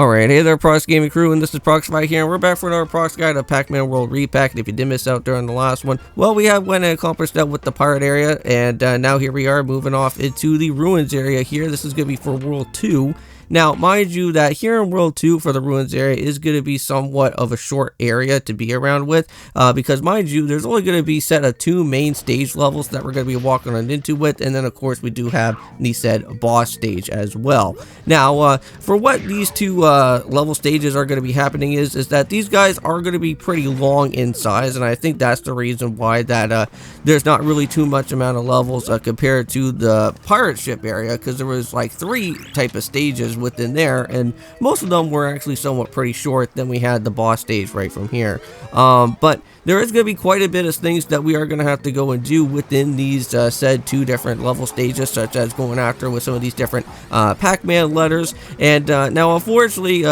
Alright, hey there Prox Gaming Crew, and this is Proxify here, and we're back for another Prox guide of Pac-Man World Re-pac. And if you did miss out during the last one, well, we have went and accomplished that with the pirate area, and now here we are moving off into the ruins area here. This is going to be for World 2. Now, mind you that here in World 2 for the ruins area is going to be somewhat of a short area to be around with, because mind you, there's only going to be set of 2 main stage levels that we're going to be walking on into with, and then of course we do have the said boss stage as well. Now, for what these 2 level stages are going to be happening is that these guys are going to be pretty long in size, and I think that's the reason why that there's not really too much amount of levels compared to the pirate ship area, because there was like 3 type of stages within there, and most of them were actually somewhat pretty short. Then we had the boss stage right from here, but there is going to be quite a bit of things that we are going to have to go and do within these said 2 different level stages, such as going after with some of these different Pac-Man letters. And now unfortunately,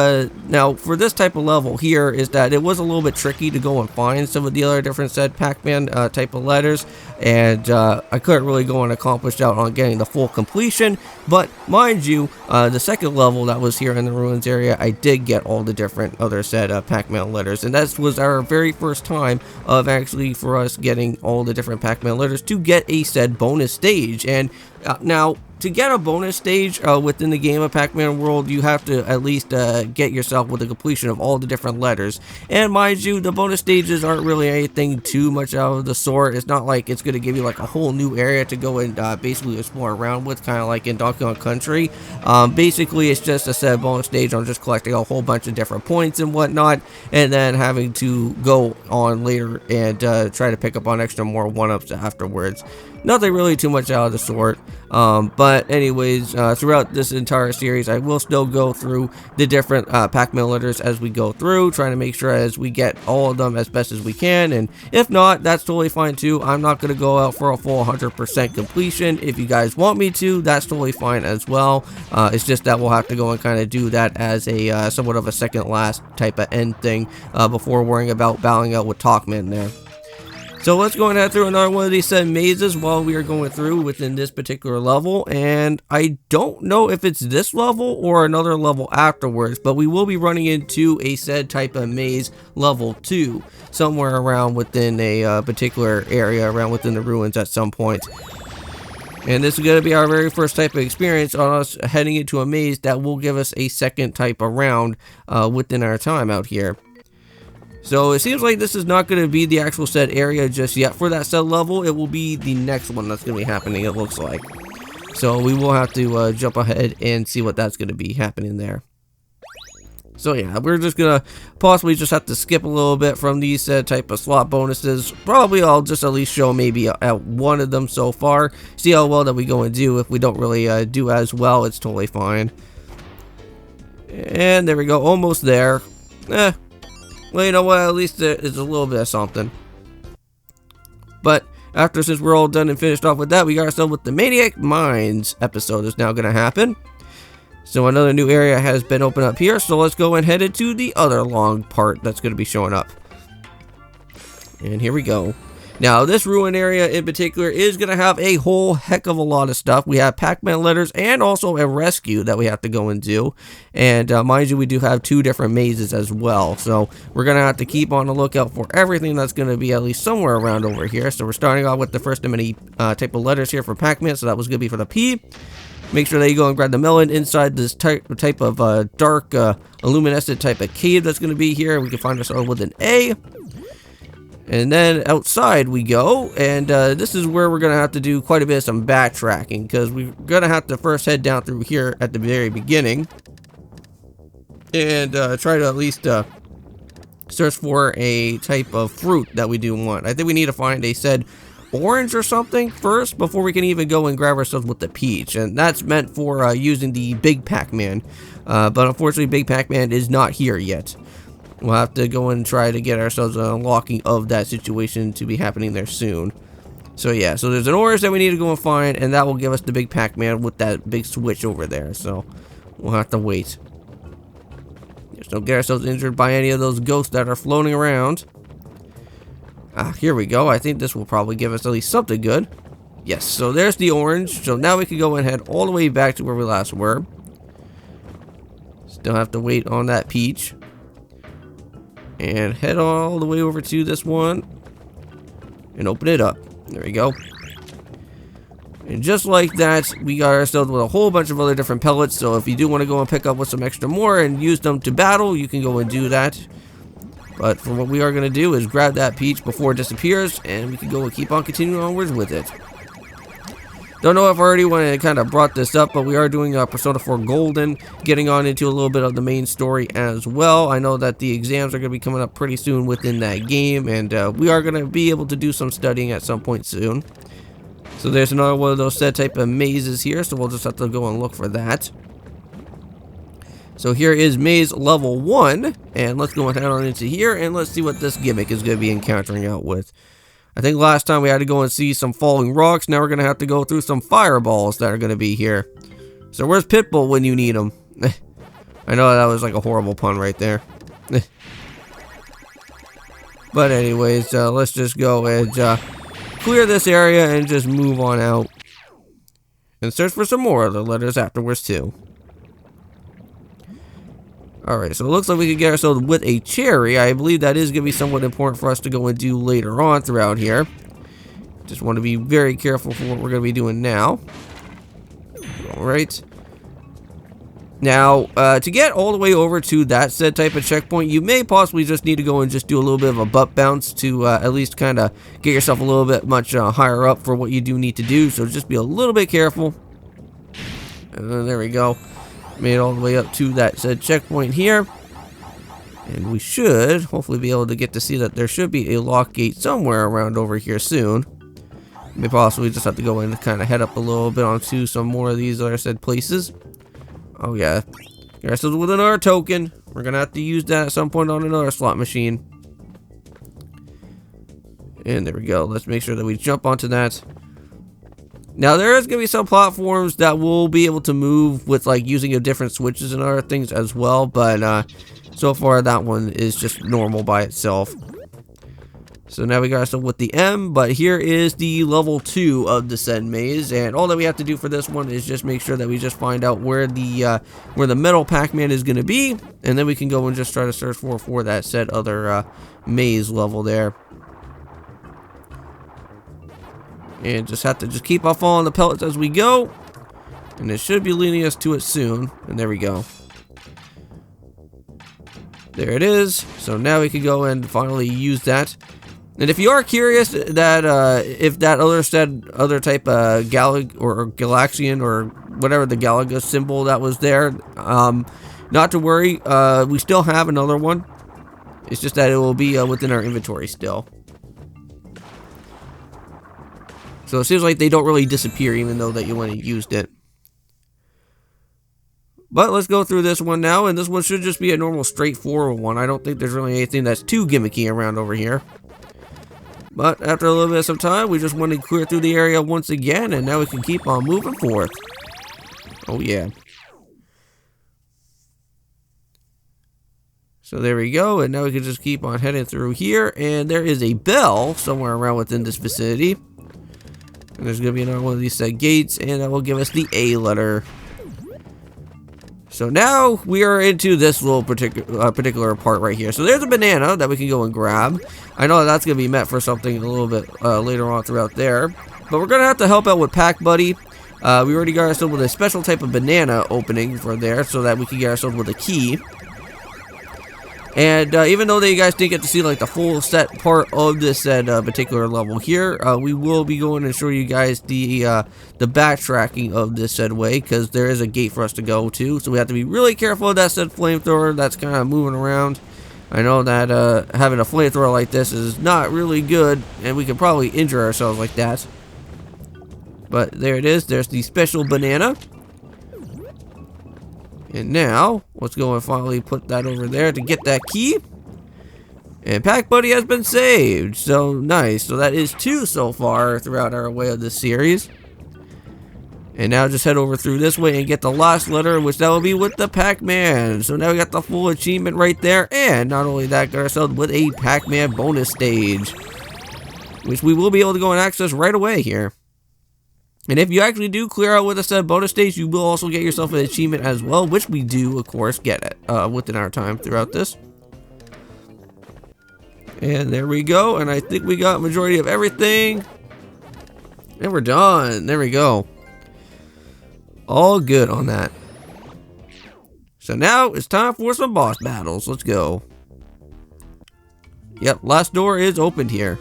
now for this type of level here is that it was a little bit tricky to go and find some of the other different said Pac-Man type of letters, and I couldn't really go and accomplish out on getting the full completion. But mind you, the second level that was here in the ruins area, I did get all the different other said Pac-Man letters, and that was our very first time of actually for us getting all the different Pac-Man letters to get a said bonus stage. And now to get a bonus stage within the game of Pac-Man World, you have to at least get yourself with the completion of all the different letters. And mind you, the bonus stages aren't really anything too much out of the sort. It's not like it's going to give you like a whole new area to go and basically explore around with, kind of like in Donkey Kong Country. Basically, it's just a set bonus stage on just collecting a whole bunch of different points and whatnot, and then having to go on later and try to pick up on extra more one-ups afterwards. Nothing really too much out of the sort. But anyways, throughout this entire series, I will still go through the different Pac-Man letters as we go through, trying to make sure as we get all of them as best as we can. And if not, that's totally fine too. I'm not going to go out for a full 100% completion. If you guys want me to, that's totally fine as well. It's just that we'll have to go and kind of do that as a somewhat of a second last type of end thing before worrying about battling out with Talkman there. So let's go and head through another one of these said mazes while we are going through within this particular level. And I don't know if it's this level or another level afterwards, but we will be running into a said type of maze level 2 somewhere around within a particular area around within the ruins at some point. And this is going to be our very first type of experience on us heading into a maze that will give us a second type of round within our time out here. So it seems like this is not going to be the actual said area just yet for that said level. It will be the next one that's going to be happening, it looks like. So we will have to jump ahead and see what that's going to be happening there. So yeah, we're just going to possibly just have to skip a little bit from these type of slot bonuses. Probably I'll just at least show maybe at one of them so far. See how well that we go and do. If we don't really do as well, it's totally fine. And there we go, almost there. Well, you know what, at least there's a little bit of something. But since we're all done and finished off with that, we got ourselves with the Maniac Mines episode is now going to happen. So another new area has been opened up here, so let's go and head into the other long part that's going to be showing up. And here we go. Now, this ruin area in particular is going to have a whole heck of a lot of stuff. We have Pac-Man letters and also a rescue that we have to go and do. And mind you, we do have 2 different mazes as well. So we're going to have to keep on the lookout for everything that's going to be at least somewhere around over here. So we're starting off with the first of many type of letters here for Pac-Man. So that was going to be for the P. Make sure that you go and grab the melon inside this type of dark, luminescent type of cave that's going to be here. We can find ourselves with an A. And then outside we go, and this is where we're going to have to do quite a bit of some backtracking, because we're going to have to first head down through here at the very beginning and try to at least search for a type of fruit that we do want. I think we need to find a said orange or something first before we can even go and grab ourselves with the peach, and that's meant for using the big Pac-Man, but unfortunately big Pac-Man is not here yet. We'll have to go and try to get ourselves an unlocking of that situation to be happening there soon. So yeah, so there's an orange that we need to go and find, and that will give us the big Pac-Man with that big switch over there. So we'll have to wait. Just don't get ourselves injured by any of those ghosts that are floating around. Here we go. I think this will probably give us at least something good. Yes, so there's the orange. So now we can go and head all the way back to where we last were. Still have to wait on that peach. And head all the way over to this one. And open it up. There we go. And just like that, we got ourselves with a whole bunch of other different pellets. So if you do want to go and pick up with some extra more and use them to battle, you can go and do that. But for what we are going to do is grab that peach before it disappears, and we can go and keep on continuing onwards with it. Don't know if I already went and kind of brought this up, but we are doing Persona 4 Golden, getting on into a little bit of the main story as well. I know that the exams are going to be coming up pretty soon within that game, and we are going to be able to do some studying at some point soon. So there's another one of those set type of mazes here, so we'll just have to go and look for that. So here is maze level 1, and let's go and head on into here, and let's see what this gimmick is going to be encountering out with. I think last time we had to go and see some falling rocks, now we're going to have to go through some fireballs that are going to be here. So where's Pitbull when you need him? I know that was like a horrible pun right there. But anyways, let's just go and clear this area and just move on out. And search for some more other letters afterwards too. Alright, so it looks like we could get ourselves with a cherry. I believe that is going to be somewhat important for us to go and do later on throughout here. Just want to be very careful for what we're going to be doing now. Alright. Now, to get all the way over to that said type of checkpoint, you may possibly just need to go and just do a little bit of a butt bounce to at least kind of get yourself a little bit much higher up for what you do need to do. So just be a little bit careful. And there we go. Made it all the way up to that said checkpoint here. And we should hopefully be able to get to see that there should be a lock gate somewhere around over here soon. May possibly just have to go in and kind of head up a little bit onto some more of these other said places. Oh yeah, get ourselves with another token. We're gonna have to use that at some point on another slot machine. And there we go. Let's make sure that we jump onto that. Now there is gonna be some platforms that will be able to move with like using of different switches and other things as well, but so far that one is just normal by itself. So now we got ourselves with the M, but here is the level 2 of the said maze, and all that we have to do for this one is just make sure that we just find out where the metal Pac-Man is going to be, and then we can go and just try to search for that said other maze level there. And just have to keep on following the pellets as we go, and it should be leading us to it soon. And there we go. There it is. So now we can go and finally use that. And if you are curious that if that other type of Galaxian or whatever the Galaga symbol that was there, not to worry, we still have another one. It's just that it will be within our inventory still. So it seems like they don't really disappear even though that you went and used it. But let's go through this one now, and this one should just be a normal straightforward one. I don't think there's really anything that's too gimmicky around over here. But after a little bit of some time, we just want to clear through the area once again, and now we can keep on moving forth. Oh yeah. So there we go, and now we can just keep on heading through here, and there is a bell somewhere around within this vicinity. And there's going to be another one of these set gates, and that will give us the A letter. So now we are into this little particular part right here. So there's a banana that we can go and grab. I know that's going to be meant for something a little bit later on throughout there. But we're going to have to help out with Pac Buddy. We already got ourselves with a special type of banana opening for there so that we can get ourselves with a key. And even though that you guys didn't get to see like the full set part of this particular level here, we will be going and show you guys the backtracking of this said way, because there is a gate for us to go to. So we have to be really careful of that said flamethrower that's kind of moving around. I know that having a flamethrower like this is not really good, and we could probably injure ourselves like that. But there it is. There's the special banana. And now, let's go and finally put that over there to get that key. And Pac Buddy has been saved. So, nice. So that is 2 so far throughout our way of this series. And now just head over through this way and get the last letter, which that will be with the Pac-Man. So now we got the full achievement right there. And not only that, got ourselves with a Pac-Man bonus stage, which we will be able to go and access right away here. And if you actually do clear out with a set of bonus stage, you will also get yourself an achievement as well, which we do, of course, get it within our time throughout this. And there we go. And I think we got majority of everything. And we're done. There we go. All good on that. So now it's time for some boss battles. Let's go. Yep, last door is opened here.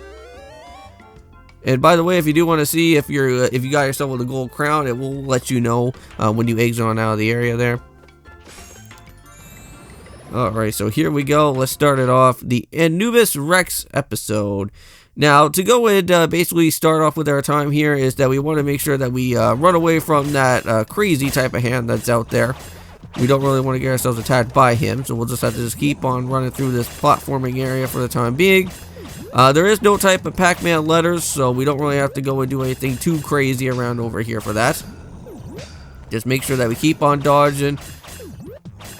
And by the way, if you do want to see if you got yourself with a gold crown, it will let you know when you exit on out of the area there. Alright, so here we go. Let's start it off. The Anubis Rex episode. Now, to go and basically start off with our time here is that we want to make sure that we run away from that crazy type of hand that's out there. We don't really want to get ourselves attacked by him, so we'll just have to just keep on running through this platforming area for the time being. There is no type of Pac-Man letters, so we don't really have to go and do anything too crazy around over here for that. Just make sure that we keep on dodging.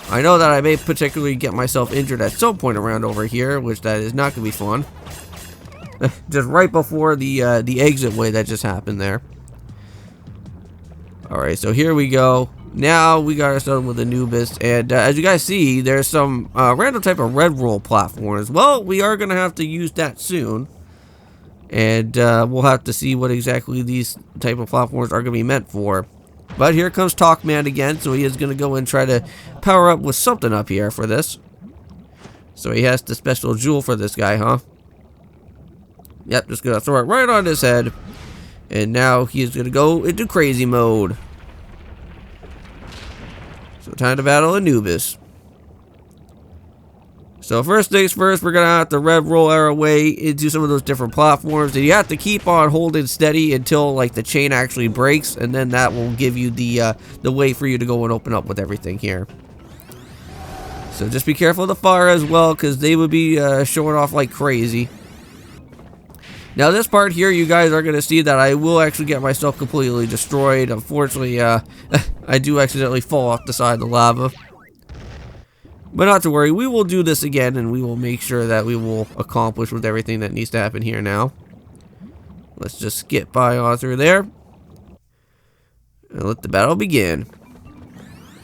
I know that I may particularly get myself injured at some point around over here, which that is not going to be fun. Just right before the exit way that just happened there. Alright, so here we go. Now we got ourselves with Anubis, and as you guys see, there's some random type of red roll platforms. Well, we are going to have to use that soon, and we'll have to see what exactly these type of platforms are going to be meant for. But here comes Talkman again, so he is going to go and try to power up with something up here for this. So he has the special jewel for this guy, huh? Yep, just going to throw it right on his head, and now he's going to go into crazy mode. So time to battle Anubis. So first things first, we're going to have to red roll our way into some of those different platforms. And you have to keep on holding steady until like the chain actually breaks. And then that will give you the way for you to go and open up with everything here. So just be careful of the fire as well, because they would be showing off like crazy. Now this part here, you guys are going to see that I will actually get myself completely destroyed. Unfortunately, I do accidentally fall off the side of the lava. But not to worry, we will do this again, and we will make sure that we will accomplish with everything that needs to happen here now. Let's just skip by on through there. And let the battle begin.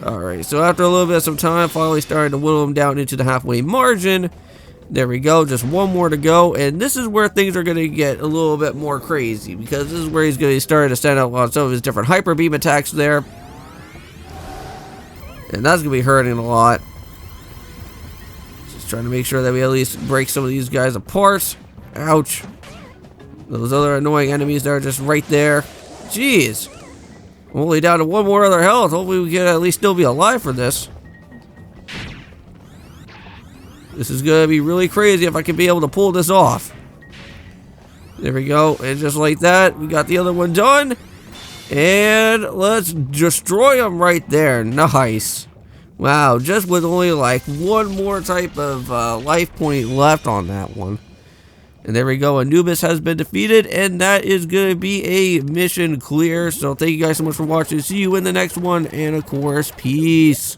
Alright, so after a little bit of some time, finally starting to whittle him down into the halfway margin. There we go, just one more to go, and this is where things are going to get a little bit more crazy, because this is where he's going to start to send out on some of his different hyper beam attacks there. And that's going to be hurting a lot. Just trying to make sure that we at least break some of these guys apart. Ouch. Those other annoying enemies that are just right there. Jeez. I'm only down to one more other health. Hopefully we can at least still be alive for this. This is going to be really crazy if I can be able to pull this off. There we go. And just like that, we got the other one done. And let's destroy him right there. Nice. Wow, just with only like one more type of life point left on that one. And there we go. Anubis has been defeated. And that is going to be a mission clear. So thank you guys so much for watching. See you in the next one. And of course, peace.